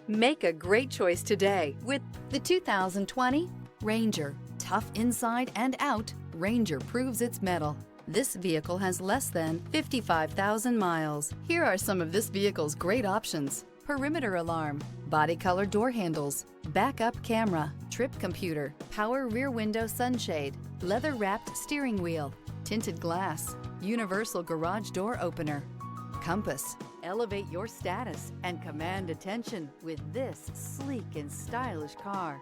Make a great choice today with The 2020 Ranger. Tough inside and out, Ranger proves its mettle. This vehicle has less than 55,000 miles. Here are some of this vehicle's great options: perimeter alarm, body color door handles, backup camera, trip computer, power rear window sunshade, leather wrapped steering wheel, tinted glass, universal garage door opener, compass. Elevate your status and command attention with this sleek and stylish car.